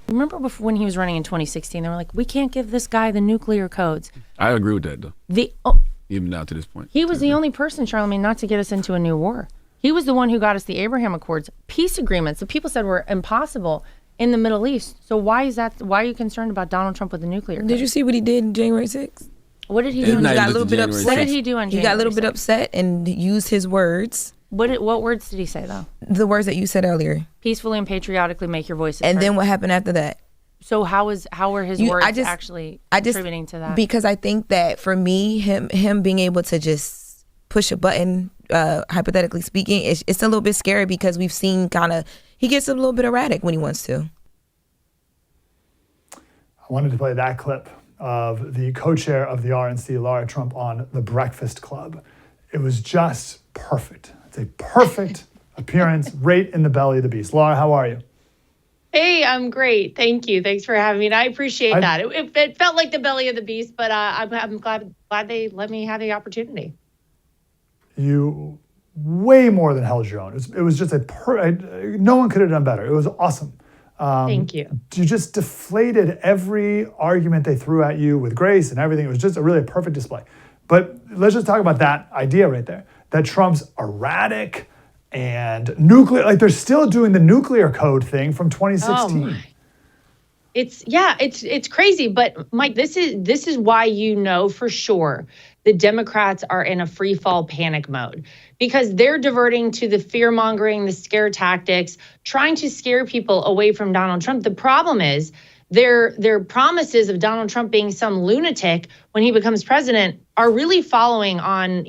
Remember before, when he was running in 2016, they were like, we can't give this guy the nuclear codes. I agree with that, though. Even now to this point. He was the only person, Charlamagne, not to get us into a new war. He was the one who got us the Abraham Accords, peace agreements that people said were impossible in the Middle East. So why is that? Why are you concerned about Donald Trump with the nuclear codes? Did you see what he did on January 6th? What did he do? He got a little bit upset. What did he do on January 6th? He got a little bit upset and used his words. What words did he say, though? The words that you said earlier. Peacefully and patriotically make your voices heard. And then what happened after that? So how were his words actually contributing to that? Because I think that for me, him being able to just push a button, hypothetically speaking, it's a little bit scary because we've seen he gets a little bit erratic when he wants to. I wanted to play that clip of the co-chair of the RNC, Lara Trump, on The Breakfast Club. It was just perfect. It's a perfect appearance right in the belly of the beast. Lara, how are you? Hey, I'm great. Thank you. Thanks for having me. And I appreciate that. It felt like the belly of the beast, but I'm glad they let me have the opportunity. You way more than held your own. It was just no one could have done better. It was awesome. Thank you. You just deflated every argument they threw at you with grace and everything. It was just a perfect display. But let's just talk about that idea right there, that Trump's erratic and nuclear, like they're still doing the nuclear code thing from 2016. Oh my. It's crazy. But Mike, this is why you know for sure the Democrats are in a free fall panic mode, because they're diverting to the fear mongering, the scare tactics, trying to scare people away from Donald Trump. The problem is their promises of Donald Trump being some lunatic when he becomes president are really following on,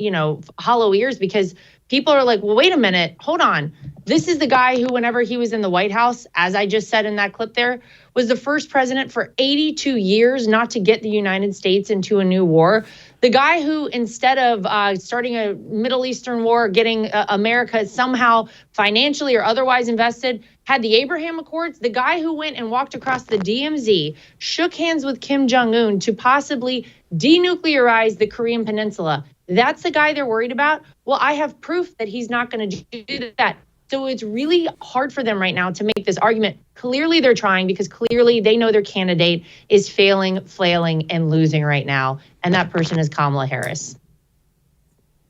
hollow ears, because people are like, well, wait a minute, hold on. This is the guy who, whenever he was in the White House, as I just said in that clip there, was the first president for 82 years not to get the United States into a new war. The guy who, instead of starting a Middle Eastern war, getting America somehow financially or otherwise invested, had the Abraham Accords. The guy who went and walked across the DMZ, shook hands with Kim Jong-un to possibly denuclearize the Korean Peninsula. That's the guy they're worried about. Well, I have proof that he's not going to do that. So it's really hard for them right now to make this argument. Clearly they're trying, because clearly they know their candidate is failing, flailing, and losing right now. And that person is Kamala Harris.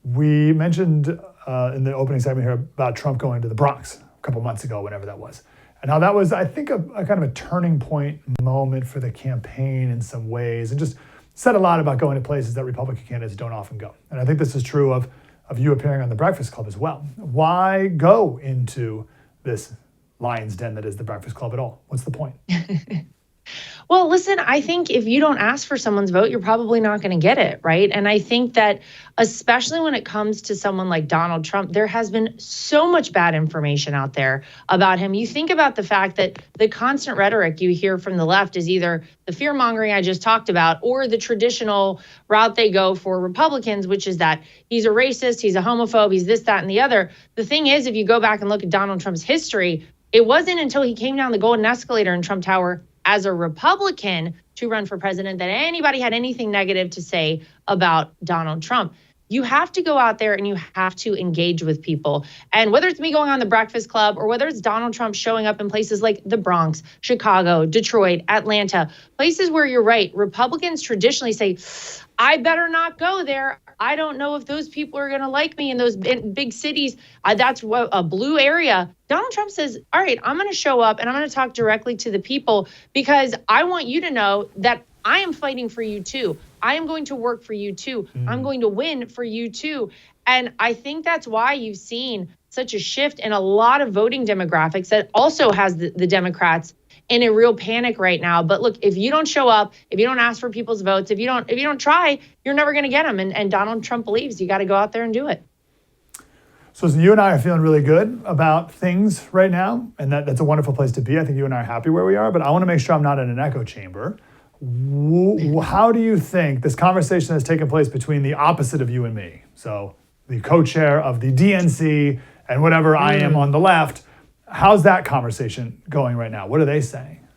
We mentioned in the opening segment here about Trump going to the Bronx a couple months ago, whenever that was. And how that was, I think, a kind of a turning point moment for the campaign in some ways, and just said a lot about going to places that Republican candidates don't often go. And I think this is true of you appearing on The Breakfast Club as well. Why go into this lion's den that is The Breakfast Club at all? What's the point? Well, listen, I think if you don't ask for someone's vote, you're probably not going to get it, right? And I think that especially when it comes to someone like Donald Trump, there has been so much bad information out there about him. You think about the fact that the constant rhetoric you hear from the left is either the fear mongering I just talked about, or the traditional route they go for Republicans, which is that he's a racist, he's a homophobe, he's this, that, and the other. The thing is, if you go back and look at Donald Trump's history, it wasn't until he came down the golden escalator in Trump Tower as a Republican to run for president that anybody had anything negative to say about Donald Trump. You have to go out there and you have to engage with people. And whether it's me going on The Breakfast Club, or whether it's Donald Trump showing up in places like the Bronx, Chicago, Detroit, Atlanta, places where you're right, Republicans traditionally say, I better not go there. I don't know if those people are going to like me in those big cities. That's a blue area. Donald Trump says, all right, I'm going to show up and I'm going to talk directly to the people, because I want you to know that I am fighting for you too. I am going to work for you too. I'm going to win for you too. And I think that's why you've seen such a shift in a lot of voting demographics that also has the Democrats in a real panic right now. But look, if you don't show up, if you don't ask for people's votes, if you don't try, you're never going to get them. And Donald Trump believes you got to go out there and do it. So you and I are feeling really good about things right now, and that's a wonderful place to be. I think you and I are happy where we are, but I want to make sure I'm not in an echo chamber. How do you think this conversation has taken place between the opposite of you and me? So the co-chair of the DNC and whatever I am on the left, how's that conversation going right now? What are they saying?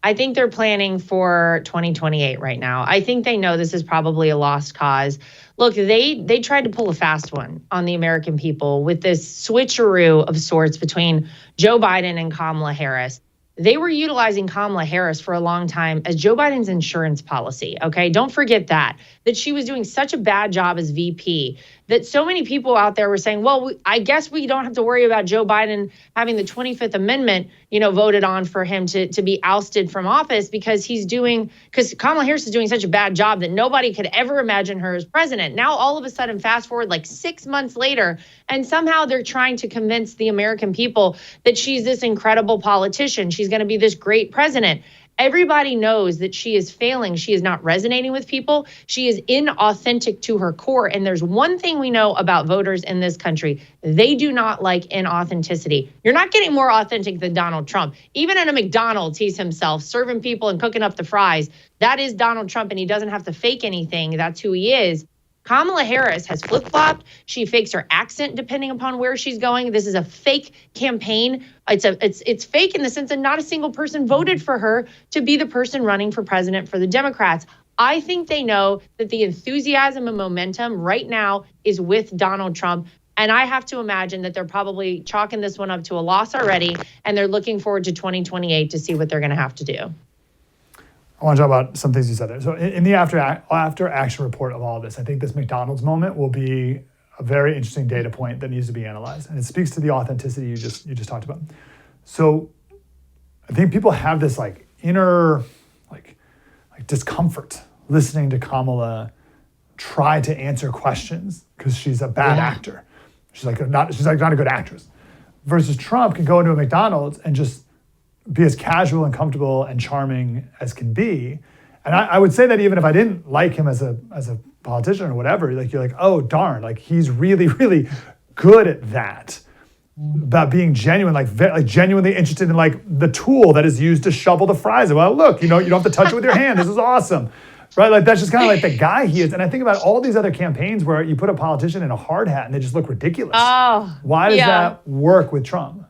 I think they're planning for 2028 right now. I think they know this is probably a lost cause. Look, they tried to pull a fast one on the American people with this switcheroo of sorts between Joe Biden and Kamala Harris. they were utilizing Kamala Harris for a long time as Joe Biden's insurance policy. Okay. Don't forget that she was doing such a bad job as VP that so many people out there were saying, well, I guess we don't have to worry about Joe Biden having the 25th Amendment, voted on for him to be ousted from office because Kamala Harris is doing such a bad job that nobody could ever imagine her as president. Now, all of a sudden, fast forward like 6 months later, and somehow they're trying to convince the American people that she's this incredible politician. She's going to be this great president. Everybody knows that she is failing. She is not resonating with people. She is inauthentic to her core. And there's one thing we know about voters in this country. They do not like inauthenticity. You're not getting more authentic than Donald Trump. Even at a McDonald's, he's himself, serving people and cooking up the fries. That is Donald Trump, and he doesn't have to fake anything. That's who he is. Kamala Harris has flip-flopped. She fakes her accent depending upon where she's going. This is a fake campaign. It's fake in the sense that not a single person voted for her to be the person running for president for the Democrats. I think they know that the enthusiasm and momentum right now is with Donald Trump. And I have to imagine that they're probably chalking this one up to a loss already. And they're looking forward to 2028 to see what they're going to have to do. I want to talk about some things you said there. So in the after action report of all this, I think this McDonald's moment will be a very interesting data point that needs to be analyzed. And it speaks to the authenticity you just talked about. So I think people have this like inner like discomfort listening to Kamala try to answer questions because she's a bad actor. She's not a good actress. Versus Trump can go into a McDonald's and just be as casual and comfortable and charming as can be. And I would say that even if I didn't like him as a politician or whatever, like you're like, oh darn, like he's really, really good at that. About being genuine, like genuinely interested in like the tool that is used to shovel the fries. Well, look, you don't have to touch it with your hand. This is awesome. Right? Like that's just kind of like the guy he is. And I think about all these other campaigns where you put a politician in a hard hat and they just look ridiculous. Oh, why does that work with Trump?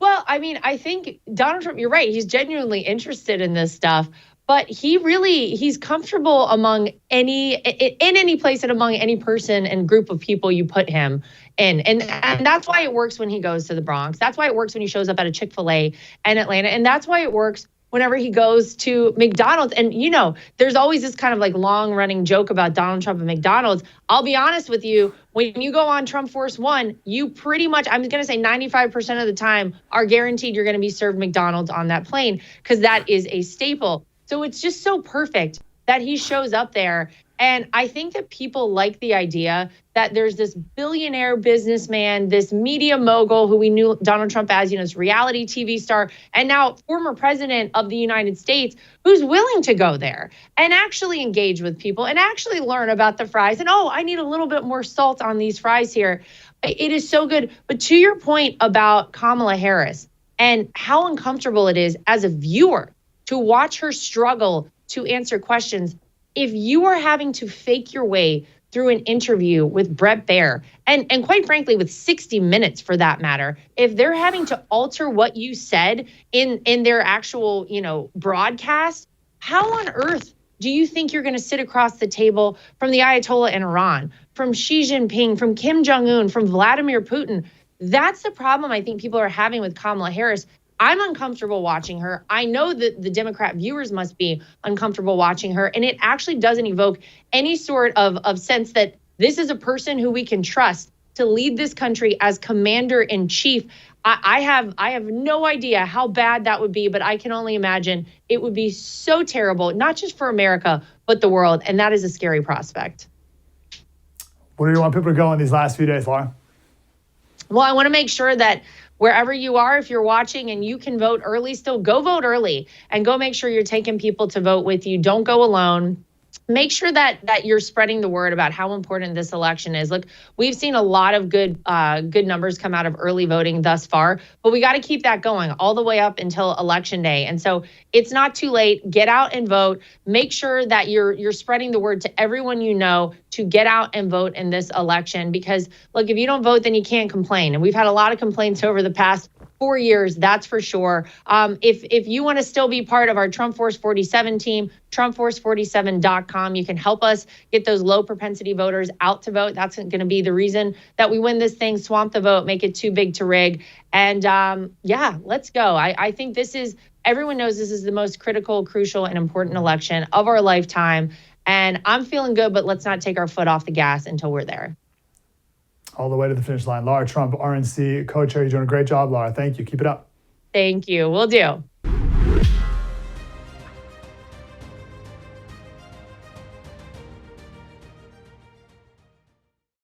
Well, I mean, I think Donald Trump, you're right. He's genuinely interested in this stuff, but he's comfortable in any place and among any person and group of people you put him in. And that's why it works when he goes to the Bronx. That's why it works when he shows up at a Chick-fil-A in Atlanta. And that's why it works whenever he goes to McDonald's. And, there's always this kind of like long running joke about Donald Trump and McDonald's. I'll be honest with you. When you go on Trump Force One, you pretty much, I'm going to say 95% of the time are guaranteed you're going to be served McDonald's on that plane because that is a staple. So it's just so perfect that he shows up there. And I think that people like the idea that there's this billionaire businessman, this media mogul who we knew Donald Trump as, this reality TV star, and now former president of the United States, who's willing to go there and actually engage with people and actually learn about the fries. And, I need a little bit more salt on these fries here. It is so good. But to your point about Kamala Harris and how uncomfortable it is as a viewer to watch her struggle to answer questions, if you are having to fake your way through an interview with Bret Baier, and quite frankly, with 60 Minutes for that matter, if they're having to alter what you said in their actual, broadcast, how on earth do you think you're going to sit across the table from the Ayatollah in Iran, from Xi Jinping, from Kim Jong-un, from Vladimir Putin? That's the problem I think people are having with Kamala Harris. I'm uncomfortable watching her. I know that the Democrat viewers must be uncomfortable watching her. And it actually doesn't evoke any sort of sense that this is a person who we can trust to lead this country as commander in chief. I have no idea how bad that would be, but I can only imagine it would be so terrible, not just for America, but the world. And that is a scary prospect. Where do you want people to go in these last few days, Lara? Well, I want to make sure that wherever you are, if you're watching and you can vote early, still go vote early and go make sure you're taking people to vote with you. Don't go alone. Make sure that you're spreading the word about how important this election is. Look, we've seen a lot of good numbers come out of early voting thus far, but we got to keep that going all the way up until Election Day. And so it's not too late. Get out and vote. Make sure that you're spreading the word to everyone you know to get out and vote in this election. Because look, if you don't vote, then you can't complain. And we've had a lot of complaints over the past 4 years, that's for sure. If you want to still be part of our Trump Force 47 team, TrumpForce47.com, you can help us get those low propensity voters out to vote. That's going to be the reason that we win this thing. Swamp the vote, make it too big to rig. And let's go. I think everyone knows this is the most critical, crucial, and important election of our lifetime. And I'm feeling good, but let's not take our foot off the gas until we're there. All the way to the finish line. Lara Trump, RNC co-chair. You're doing a great job, Lara. Thank you. Keep it up. Thank you. Will do.